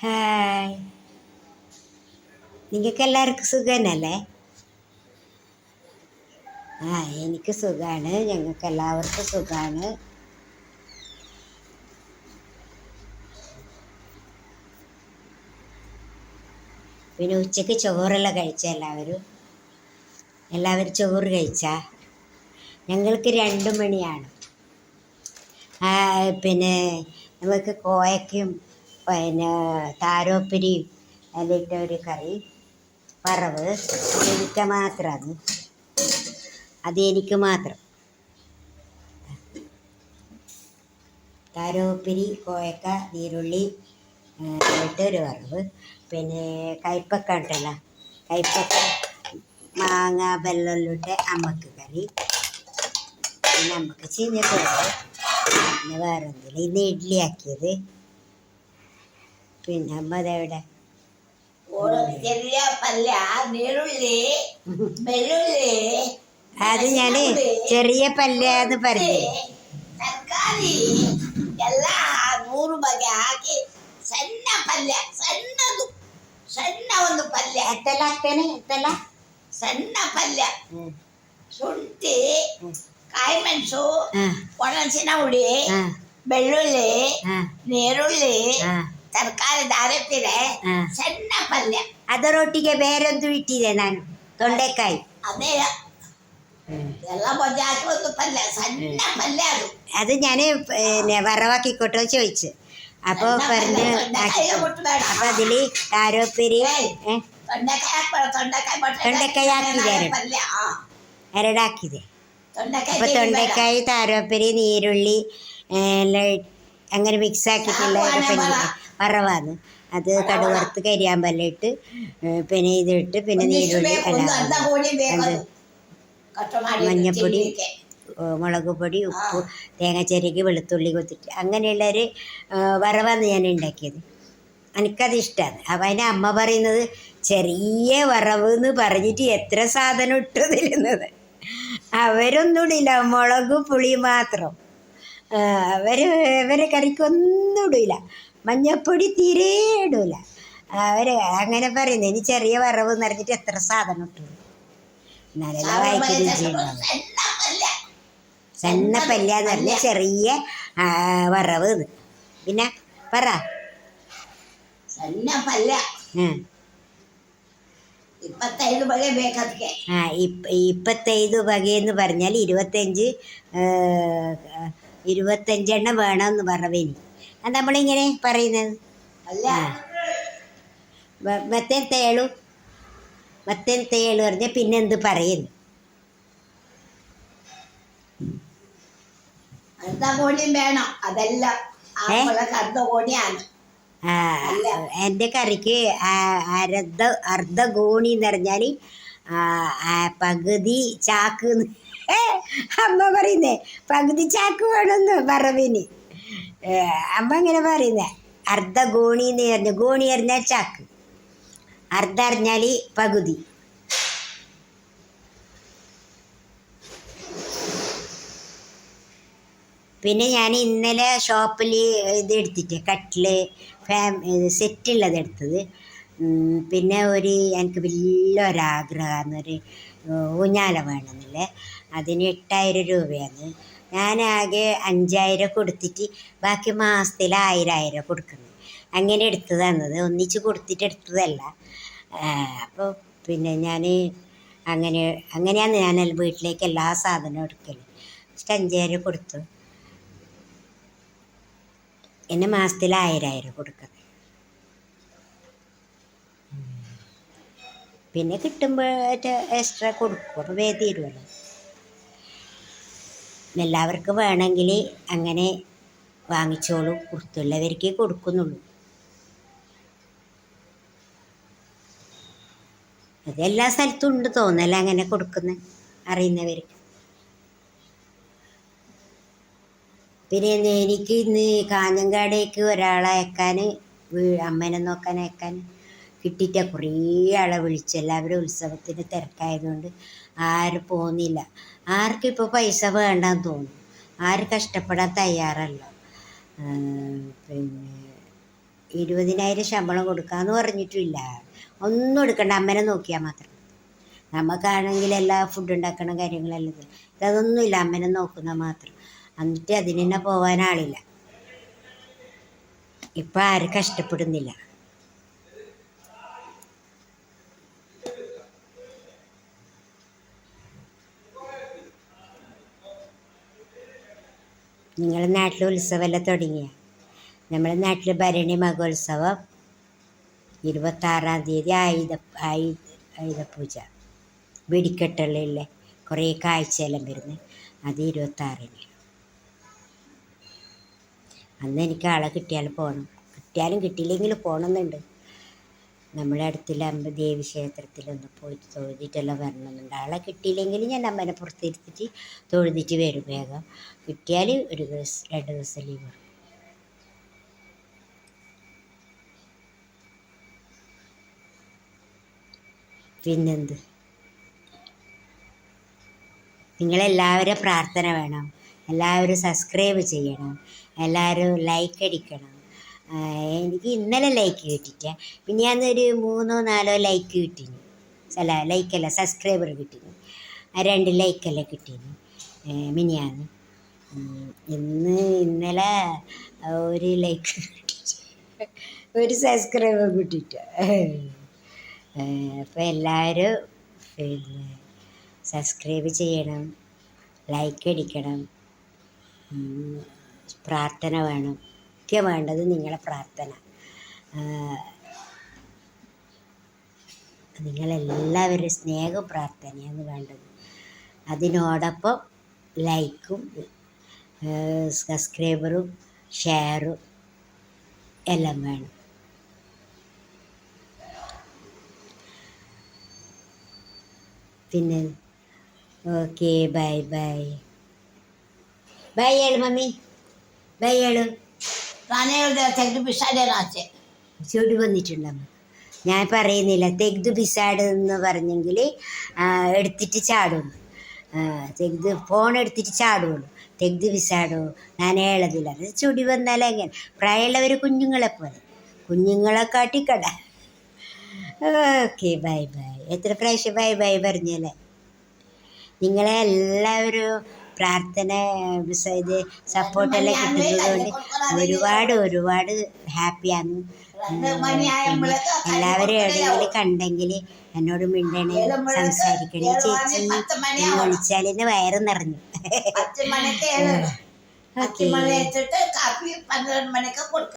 Hi, നിങ്ങൾക്ക് എല്ലാവർക്കും സുഖനല്ലേ? എനിക്ക് സുഖമാണ്, ഞങ്ങൾക്ക് എല്ലാവർക്കും സുഖമാണ്. പിന്നെ ഉച്ചയ്ക്ക് ചോറെല്ലാം കഴിച്ച എല്ലാവരും ചോറ് കഴിച്ചാ? ഞങ്ങൾക്ക് 2 മണിയാണ്. പിന്നെ നമുക്ക് കോയക്കും പിന്നെ താരോപ്പരിയും എല്ലാം ഇട്ട ഒരു കറി, വറവ്. എനിക്ക് മാത്രമാണ്, അത് എനിക്ക് മാത്രം. താരോപ്പരി, കോയക്ക, നീരുള്ളി ഇട്ടൊരു വറവ്. പിന്നെ കയ്പ്പക്ക ഉണ്ടല്ലോ, കയ്പ്പക്ക മാങ്ങ വെള്ളമെല്ലാം ഇട്ട് അമ്മക്ക് കറി. പിന്നെ അമ്മക്ക് ചീഞ്ഞച്ചോറ്. പിന്നെ വേറെ എന്തെങ്കിലും ഇന്ന് ഇഡ്ഡലി ആക്കിയത്. പിന്നെ അമ്മ അതെവിടെ അത് ഞാൻ ചെറിയ പല്ലാന്ന് പറഞ്ഞു. ತರಕಾರಿ ಎಲ್ಲ 100 ಬಗೆ ಹಾಕಿ ಸಣ್ಣ ಪಲ್ಯ, ಸಣ್ಣದು ಸಣ್ಣ ಒಂದು ಪಲ್ಯ. ಎತ್ತೆಲ್ಲ ಹಾಕ್ತೇನೆ, ಎತ್ತೆಲ್ಲ ಸಣ್ಣ ಪಲ್ಯ, ಶುಂಠಿ, ಕಾಯಿ ಮೆಣಸು, ಒಣಸಿನ ಹುಡಿ, ಬೆಳ್ಳುಳ್ಳಿ, ನೀರುಳ್ಳಿ, ತರಕಾರಿ ದಾರೆಪಿರೆ, ಸಣ್ಣ ಪಲ್ಯ. ಅದರೊಟ್ಟಿಗೆ ಬೇರೊಂದು ಇಟ್ಟಿದೆ ನಾನು, ತೊಂಡೆಕಾಯಿ. ಅದೇ ಎಲ್ಲ ಬಜ್ಜಿ ಹಾಕಿ ಒಂದು ಪಲ್ಯ, ಸಣ್ಣ ಪಲ್ಯ ಅದು. അത് ഞാൻ വറവാക്കിക്കോട്ടോ ചോദിച്ചു. അപ്പോൾ പറഞ്ഞ് അപ്പം അതിൽ താരോപ്പരി ತೊಂಡೆಕಾಯಿ ಹಾಕಿದೆ, 2 ಹಾಕಿದೆ. അപ്പോൾ ತೊಂಡೆಕಾಯಿ, താരോപ്പരി, നീരുള്ളി എല്ലാം അങ്ങനെ മിക്സ് ആക്കിയിട്ടുള്ള വറവാണ് അത്. കടുവറുത്ത് കരിയാമ്പെല്ലാം ഇട്ട് പിന്നെ ഇതിട്ട് പിന്നെ നീരുള്ളി എല്ലാം, മഞ്ഞപ്പൊടി, മുളക് പൊടി, ഉപ്പ്, തേങ്ങ ചിരകി, വെളുത്തുള്ളി കൊത്തിട്ട് അങ്ങനെയുള്ളൊരു വറവാണ് ഞാൻ ഉണ്ടാക്കിയത്. എനിക്കത് ഇഷ്ടമാണ്. അപ്പം അതിൻ്റെ അമ്മ പറയുന്നത് ചെറിയ വറവ് എന്ന് പറഞ്ഞിട്ട് എത്ര സാധനം ഇട്ടതിരുന്നത്. അവരൊന്നും ഇടില്ല, മുളക് പുളി മാത്രം. അവരെ കറിക്കൊന്നും ഇടില്ല, മഞ്ഞപ്പൊടി തീരെ ഇടില്ല. അവർ അങ്ങനെ പറയുന്നത് ഇനി ചെറിയ വറവ് എന്ന് പറഞ്ഞിട്ട് എത്ര സാധനം ഇട്ടു. നല്ല വായിക്കുന്നുണ്ടാവും. സണ്ണ പല്യ എന്ന് പറഞ്ഞാൽ ചെറിയ വറവ്. പിന്നെ പറ, ಸಣ್ಣ ಪಲ್ಯ 25 ಬಗೆ ಬೇಕದಕ್ಕೆ. 25 ಬಗೆയെന്ന് പറഞ്ഞാൽ 25 എണ്ണം വേണമെന്ന് പറഞ്ഞിനി. അത് നമ്മളിങ്ങനെ പറയുന്നത് അല്ല. മത്തെന്തേളു പറഞ്ഞാൽ പിന്നെന്ത് പറയുന്നു? അർദ്ധകോടിയും വേണം, അതെല്ലാം അർദ്ധകോടിയാണ്. എൻ്റെ കറിക്ക് അർദ്ധകോണി എന്ന് പറഞ്ഞാൽ പകുതി ചാക്ക്. അമ്മ പറയുന്നേ പകുതി ചാക്ക് വേണമെന്ന് വറവിന്. അമ്മ ഇങ്ങനെ പറയുന്നേ അർദ്ധകോണി എന്ന് പറഞ്ഞ, ഗോണി പറഞ്ഞാൽ ചാക്ക്, അർദ്ധ അറിഞ്ഞാൽ പകുതി. പിന്നെ ഞാൻ ഇന്നലെ ഷോപ്പിൽ ഇത് എടുത്തിട്ട് കട്ടില് സെറ്റുള്ളത് എടുത്തത്. പിന്നെ എനിക്ക് വലിയൊരാഗ്രഹമാണ് ഒരു ഊഞ്ഞാല വേണമെന്നില്ലേ. അതിന് 8000 രൂപയാണ്. ഞാനാകെ 5000 കൊടുത്തിട്ട് ബാക്കി മാസത്തിൽ 1000 കൊടുക്കുന്നത്. അങ്ങനെ എടുത്തു തന്നത്, ഒന്നിച്ച് കൊടുത്തിട്ട് എടുത്തതല്ല. അപ്പോൾ പിന്നെ ഞാൻ അങ്ങനെയാണ് ഞാൻ വീട്ടിലേക്ക് എല്ലാ സാധനവും എടുക്കൽ. ഫസ്റ്റ് 5000 കൊടുത്തു, എന്നെ മാസത്തിൽ 1000 കൊടുക്കുന്നത്. പിന്നെ കിട്ടുമ്പോൾ എക്സ്ട്രാ കൊടുക്കും, അപ്പോൾ വേഗം തീരുമല്ലോ. എല്ലാവർക്കും വേണമെങ്കിൽ അങ്ങനെ വാങ്ങിച്ചോളൂ, കൊടുത്തുള്ളവർക്ക് കൊടുക്കുന്നുള്ളൂ. അതെല്ലാ സ്ഥലത്തും ഉണ്ട് തോന്നല അങ്ങനെ കൊടുക്കുന്ന അറിയുന്നവർക്ക്. പിന്നെ എനിക്ക് ഇന്ന് കാഞ്ഞങ്ങാടേക്ക് ഒരാളെ അയക്കാൻ, അമ്മേനെ നോക്കാൻ അയക്കാൻ കിട്ടിയിട്ട കുറേ ആളെ വിളിച്ചു. എല്ലാവരും ഉത്സവത്തിന് തിരക്കായതുകൊണ്ട് ആരും പോകുന്നില്ല. ആർക്കും ഇപ്പോൾ പൈസ വേണ്ടെന്ന് തോന്നുന്നു, ആരും കഷ്ടപ്പെടാൻ തയ്യാറല്ല. പിന്നെ 20,000 ശമ്പളം കൊടുക്കാമെന്ന് പറഞ്ഞിട്ടില്ല. ഒന്നും എടുക്കണ്ട, അമ്മനെ നോക്കിയാൽ മാത്രം. നമുക്കാണെങ്കിൽ എല്ലാ ഫുഡ് ഉണ്ടാക്കണം കാര്യങ്ങളെല്ലാം ഇതൊന്നുമില്ല, അമ്മനെ നോക്കുന്ന മാത്രം. എന്നിട്ട് അതിന് തന്നെ പോകാൻ ആളില്ല. ഇപ്പം ആരും കഷ്ടപ്പെടുന്നില്ല. നിങ്ങളുടെ നാട്ടിൽ ഉത്സവമെല്ലാം തുടങ്ങിയ? നമ്മുടെ നാട്ടിൽ ഭരണി മഹോത്സവം 26-ാം തീയതി ആയുധപൂജ, വെടിക്കെട്ടുകളിലെ കുറേ കാഴ്ചയെല്ലാം വരുന്നത്. അത് 26-ന്. അന്ന് എനിക്ക് ആളെ കിട്ടിയാൽ പോകണം. കിട്ടിയാലും കിട്ടിയില്ലെങ്കിലും പോകണമെന്നുണ്ട്. നമ്മളെ അടുത്തുള്ള ദേവി ക്ഷേത്രത്തിലൊന്ന് പോയിട്ട് തൊഴുതിട്ടെല്ലാം വരണമെന്നുണ്ട്. ആളെ കിട്ടിയില്ലെങ്കിൽ ഞാൻ അമ്മനെ പുറത്തിരുത്തിട്ട് തൊഴുതിട്ട് വരും. വേഗം കിട്ടിയാൽ 1 ദിവസം 2 ദിവസം ലീവ് വരും. പിന്നെന്ത്, നിങ്ങളെല്ലാവരും പ്രാർത്ഥന വേണം. എല്ലാവരും സബ്സ്ക്രൈബ് ചെയ്യണം. എല്ലാവരും ലൈക്ക് അടിക്കണം. എനിക്ക് ഇന്നലെ ലൈക്ക് കിട്ടിയിട്ട, പിന്നെ ഞാനൊരു 3-4 ലൈക്ക് കിട്ടീന്. ലൈക്കല്ല, സബ്സ്ക്രൈബർ കിട്ടീന്. 2 ലൈക്കെല്ലാം കിട്ടീന് മിനിയാന്ന്. ഇന്നലെ 1 ലൈക്ക് കിട്ടിയിട്ട് 1 സബ്സ്ക്രൈബർ കിട്ടിയിട്ട. അപ്പോൾ എല്ലാവരും പിന്നെ സബ്സ്ക്രൈബ് ചെയ്യണം, ലൈക്ക് അടിക്കണം. പ്രാർത്ഥന വേണം. ഒക്കെ വേണ്ടത് നിങ്ങളെ പ്രാർത്ഥന. നിങ്ങളെല്ലാവരും സ്നേഹവും പ്രാർത്ഥനയാണ് വേണ്ടത്. അതിനോടൊപ്പം ലൈക്കും സബ്സ്ക്രൈബറും ഷെയറും എല്ലാം വേണം. പിന്നെ ഓക്കെ, ബൈ ബൈ. ബൈ ಹೇಳು മമ്മി, ബൈ ಹೇಳು. ചൂട് വന്നിട്ടുണ്ടമ്മ. ഞാൻ പറയുന്നില്ല, തെഗ്ത് ബിസാഡ് എന്ന് പറഞ്ഞെങ്കിൽ എടുത്തിട്ട് ചാടും. ഫോൺ എടുത്തിട്ട് ചാടുള്ളൂ. തെഗ്ത് ബിസാഡോ ഞാൻ ಹೇಳೋದಿಲ್ಲ. അത് ചുടി വന്നാൽ എങ്ങനെ? പ്രായമുള്ളവർ കുഞ്ഞുങ്ങളെപ്പോലെ, കുഞ്ഞുങ്ങളെ കാട്ടിക്കട. Okay, bye bye. എത്ര പ്രാവശ്യം ബൈ ബൈ പറഞ്ഞല്ലേ? നിങ്ങളെ എല്ലാവരും പ്രാർത്ഥന ഇത് സപ്പോർട്ടെല്ലാം കിട്ടുന്നത് കൊണ്ട് ഒരുപാട് ഹാപ്പിയാണ്. എല്ലാവരും എവിടെയെങ്കിലും കണ്ടെങ്കിൽ എന്നോട് മിണ്ടണേ, സംസാരിക്കണേ. ചേച്ചി എന്ന് വിളിച്ചാൽ എന്നെ വയറ് നിറഞ്ഞു. ഓക്കെ.